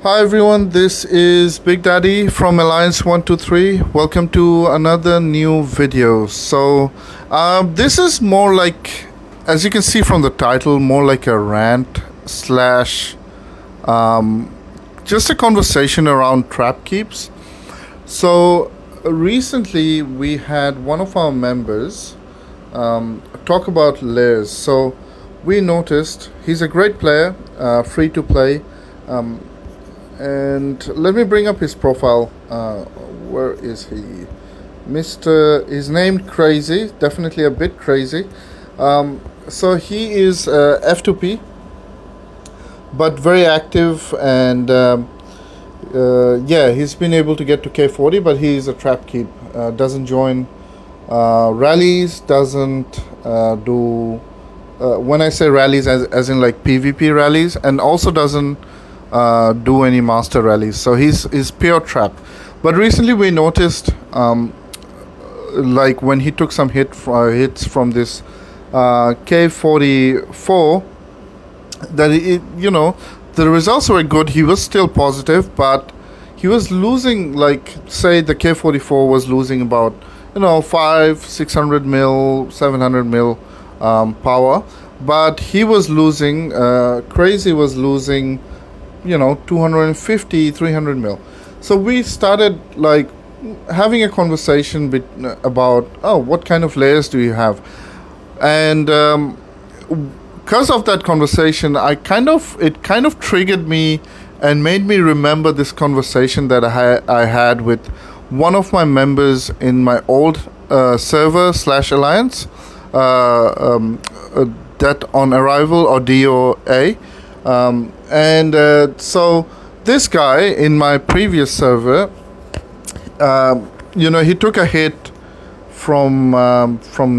Hi everyone, this is Big Daddy from Alliance 123. Welcome to another new video. This is more like, as you can see from the title, more like a rant slash just a conversation around trap keeps. Recently we had one of our members talk about layers. So we noticed he's a great player, free to play. And let me bring up his profile. Where is he? His name Crazy, definitely a bit crazy. So he is F2P, but very active, and yeah, he's been able to get to K40, but he's a trap keep. Doesn't join rallies, doesn't do, when I say rallies, as in like PvP rallies, and also doesn't do any master rallies. So he's pure trap. But recently we noticed like when he took some hits from this K44, that the results were good. He was still positive, but he was losing, like, say the K44 was losing about 500-600 mil, 700 mil power, but he was losing, Crazy was losing 250-300 mil. So we started like having a conversation about, what kind of layers do you have? And because of that conversation, it kind of triggered me and made me remember this conversation that I had with one of my members in my old server / alliance, that on arrival, or DOA. So this guy in my previous server, he took a hit from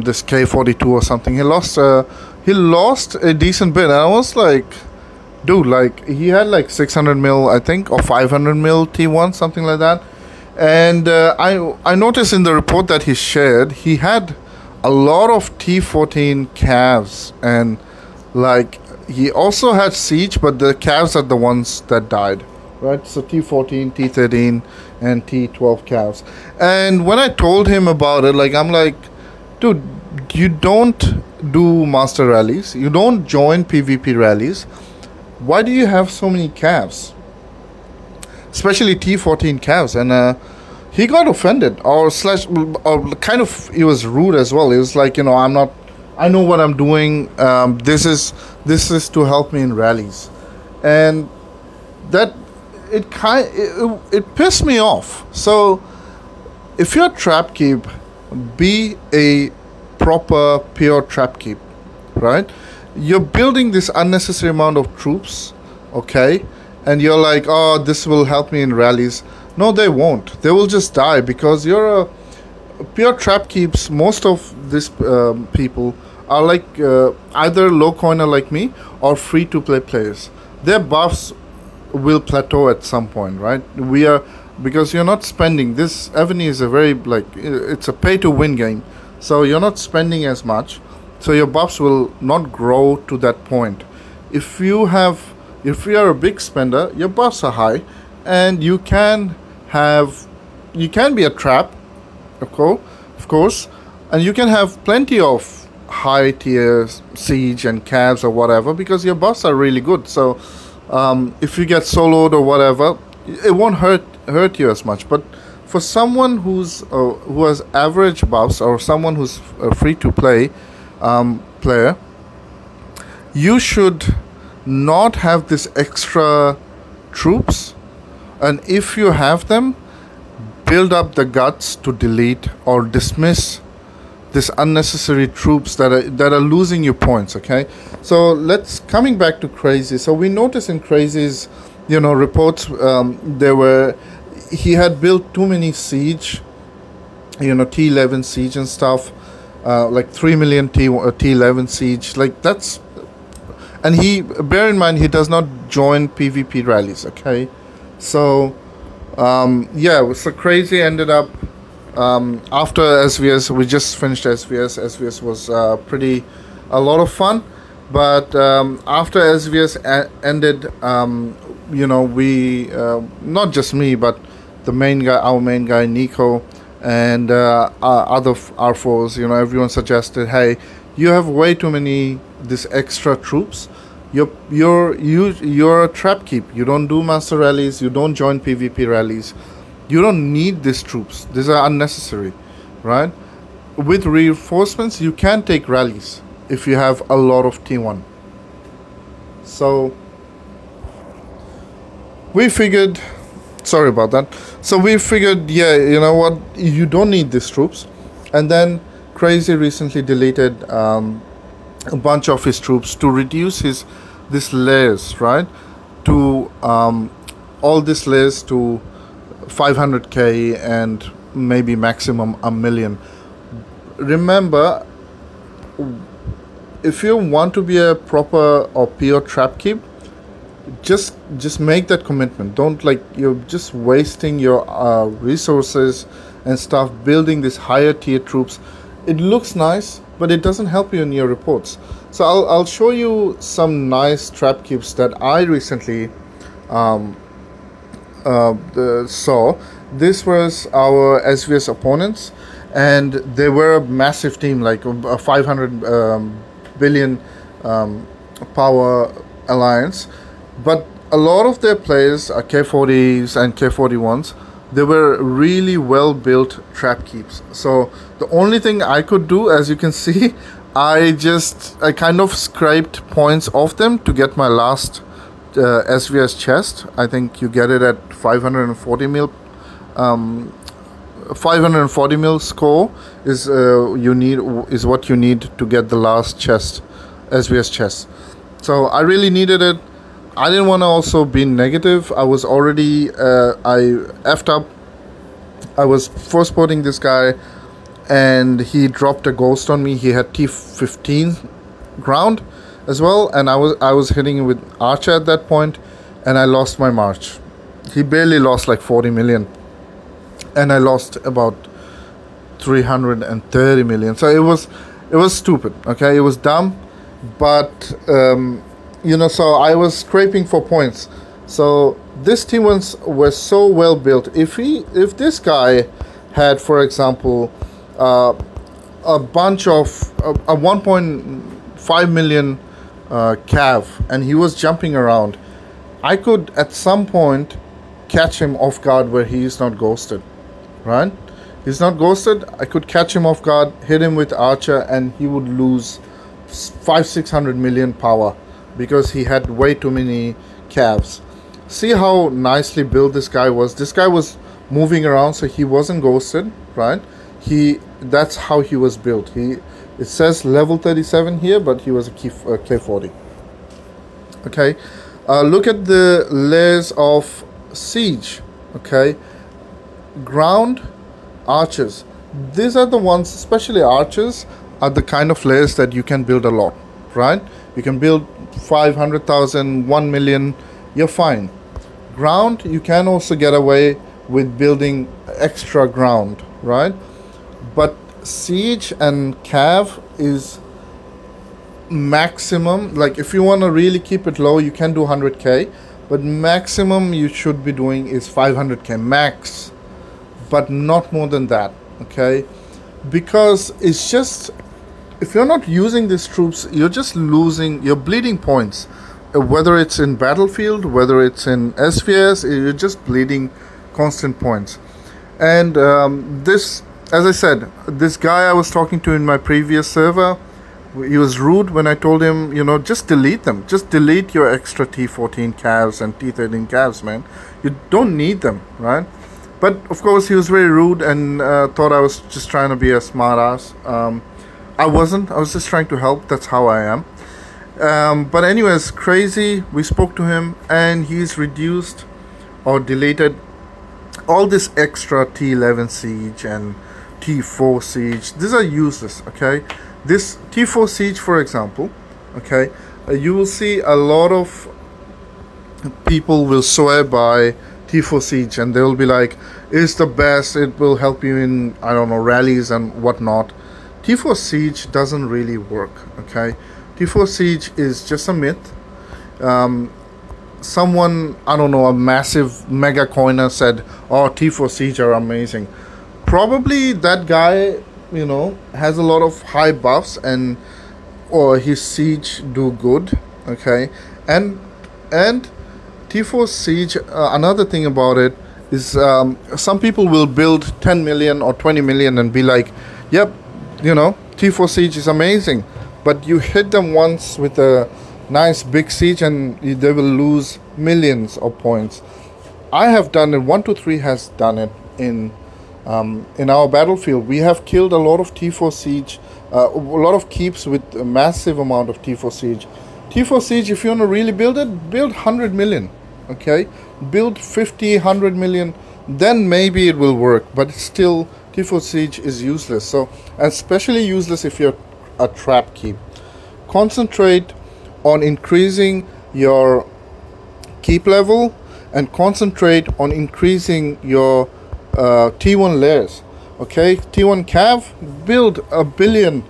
this K42 or something. He lost a decent bit, and I was like, dude, like, he had like 600 mil, I think, or 500 mil T1, something like that. And I noticed in the report that he shared, he had a lot of T14 calves, and like, he also had siege, but the calves are the ones that died, right? So T14, T13, and T12 calves. And when I told him about it, like, I'm like, dude, you don't do master rallies, you don't join PvP rallies. Why do you have so many calves, especially T14 calves? And he got offended, or kind of, he was rude as well. He was like, I know what I'm doing. This is to help me in rallies, and that it pissed me off. So if you're a trap keep, be a proper pure trap keep, right? You're building this unnecessary amount of troops, okay? And you're like, oh, this will help me in rallies. No, they won't. They will just die, because you're a pure trap keeps. Most of these people are like either low coiner like me or free to play players. Their buffs will plateau at some point, right? Because you're not spending. This Evony is a very, like, it's a pay to win game, so you're not spending as much, so your buffs will not grow to that point. If you are a big spender, your buffs are high, and you can be a trap, of course, and you can have plenty of high tier siege and calves or whatever, because your buffs are really good. So if you get soloed or whatever, it won't hurt you as much. But for someone who has average buffs, or someone who's a free to play player, you should not have this extra troops. And if you have them, build up the guts to delete or dismiss this unnecessary troops that are losing you points. Okay, so coming back to Crazy. So we noticed in Crazy's reports, he had built too many siege, T11 siege and stuff, like 3 million T11 siege, like that's. And bear in mind, he does not join PvP rallies. Okay, so so Crazy ended up, after SVS, we just finished SVS. SVS was a lot of fun, But after SVS ended, we not just me, but the main guy, our main guy, Nico, and other R4s, everyone suggested, hey, you have way too many this extra troops. You're a trap keep. You don't do master rallies. You don't join PvP rallies. You don't need these troops. These are unnecessary, right? With reinforcements, you can take rallies if you have a lot of T1. So we figured, sorry about that. So we figured, yeah, you know what? You don't need these troops. And then Crazy recently deleted a bunch of his troops to reduce this layers, right? To all these layers to 500k and maybe maximum 1 million. Remember, if you want to be a proper or pure trap keep, just make that commitment. Don't, like, you're just wasting your resources and stuff building these higher tier troops. It looks nice, but it doesn't help you in your reports. So I'll show you some nice trap keeps that I recently saw. This was our SVS opponents, and they were a massive team, like a 500 billion power alliance. But a lot of their players are K40s and K41s. They were really well built trap keeps. So the only thing I could do, as you can see, I kind of scraped points off them to get my last SVS chest. I think you get it at 540 mil. 540 mil score is what you need to get the last chest, SVS chest. So I really needed it. I didn't want to also be negative. I was already I effed up. I was first porting this guy, and he dropped a ghost on me. He had T15 ground as well, and I was hitting with Archer at that point, and I lost my march. He barely lost like 40 million, and I lost about 330 million. So it was stupid. Okay, it was dumb, but so I was scraping for points. So this T1s were so well built. If this guy had, for example, a bunch of a 1.5 million cav, and he was jumping around, I could at some point catch him off guard where he is not ghosted, right? He's not ghosted. I could catch him off guard, hit him with Archer, and he would lose 500-600 million power because he had way too many calves. See how nicely built this guy was. This guy was moving around, so he wasn't ghosted, right? That's how he was built. It says level 37 here, but he was a K40. Okay, look at the layers of siege. Okay, ground, archers. These are the ones, especially archers, are the kind of layers that you can build a lot, right? You can build 500,000, 1 million, you're fine. Ground, you can also get away with building extra ground, right? But siege and cav is maximum. Like, if you want to really keep it low, you can do 100k, but maximum you should be doing is 500k max, but not more than that. Okay, because it's just, if you're not using these troops, you're just losing, you're bleeding points, whether it's in battlefield, whether it's in SVS, you're just bleeding constant points. And this, as I said, this guy I was talking to in my previous server, he was rude when I told him, just delete them. Just delete your extra T14 calves and T13 calves, man. You don't need them, right? But of course he was very rude and thought I was just trying to be a smart ass. I wasn't. I was just trying to help. That's how I am. But anyways, Crazy, we spoke to him, and he's reduced or deleted all this extra T11 siege and T4 siege. These are useless. Okay, this T4 siege, for example, okay, you will see a lot of people will swear by T4 siege, and they will be like, it's the best, it will help you in, I don't know, rallies and whatnot. T4 siege doesn't really work. Okay, T4 Siege is just a myth. Someone, I don't know, a massive mega coiner said, oh, T4 Siege are amazing. Probably that guy, you know, has a lot of high buffs and or his siege do good. Okay, and T4 Siege, another thing about it is some people will build 10 million or 20 million and be like, yep, you know, T4 Siege is amazing, but you hit them once with a nice big siege and they will lose millions of points. I have done it. 123 has done it in our battlefield. We have killed a lot of T4 Siege, a lot of keeps with a massive amount of T4 Siege. T4 Siege, if you want to really build it, build 100 million. Okay, build 50, 100 million, then maybe it will work, but still T4 Siege is useless. So, and especially useless if you're a trap keep. Concentrate on increasing your keep level and concentrate on increasing your T1 layers. Okay, T1 Cav, build a billion.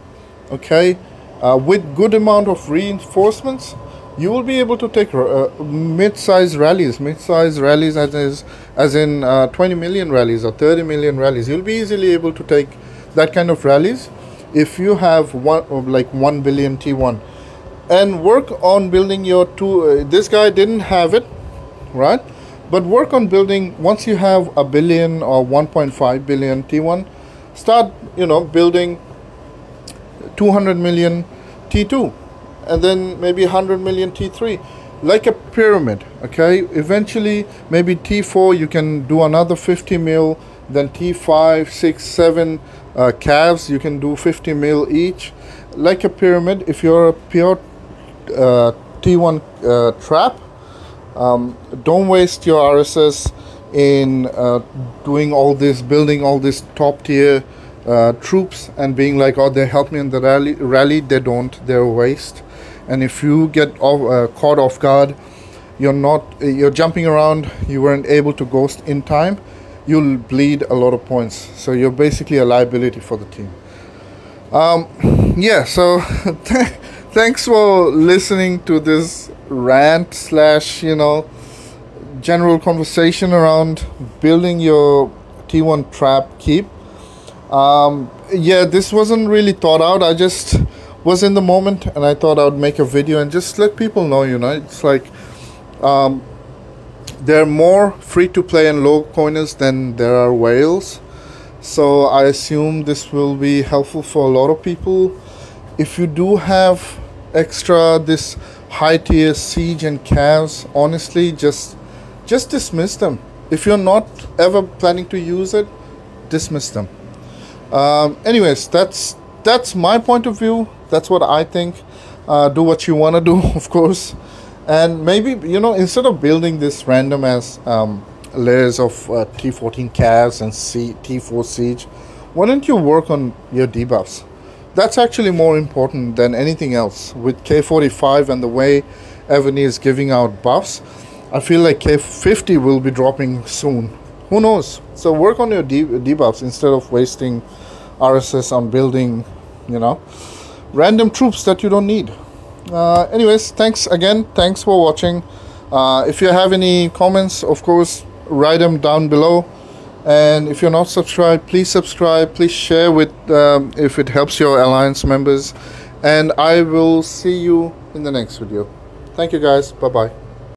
Okay, with good amount of reinforcements, you will be able to take mid-size rallies. Mid-size rallies as in 20 million rallies or 30 million rallies. You'll be easily able to take that kind of rallies if you have 1 billion T1. And work on building your this guy didn't have it, right? But work on building, once you have a billion or 1.5 billion T1, start, you know, building 200 million T2 and then maybe 100 million T3, like a pyramid. Okay, eventually maybe T4 you can do another 50 mil, then T5, 6, 7 calves you can do 50 mil each, like a pyramid. If you're a pure T1 trap, don't waste your RSS in doing all this, building all this top tier troops and being like, oh, they help me in the rally. They don't, they're a waste. And if you get caught off guard, you're jumping around, you weren't able to ghost in time, you'll bleed a lot of points. So you're basically a liability for the team. Yeah, so thanks for listening to this rant slash, you know, general conversation around building your T1 trap keep. Yeah, this wasn't really thought out. I just was in the moment and I thought I would make a video and just let people know, you know, it's like there are more free to play and low coiners than there are whales. So I assume this will be helpful for a lot of people. If you do have extra this high tier siege and calves, honestly, just dismiss them. If you're not ever planning to use it, dismiss them. Anyways, that's my point of view. That's what I think. Do what you want to do, of course. And maybe, you know, instead of building this random as layers of T14 calves and T4 siege, why don't you work on your debuffs? That's actually more important than anything else. With K45 and the way Evany is giving out buffs, I feel like K50 will be dropping soon. Who knows? So work on your debuffs instead of wasting RSS on building, you know, random troops that you don't need. Anyways, thanks again. Thanks for watching. If you have any comments, of course, write them down below. And if you're not subscribed, please subscribe. Please share with if it helps your alliance members. And I will see you in the next video. Thank you guys. Bye bye.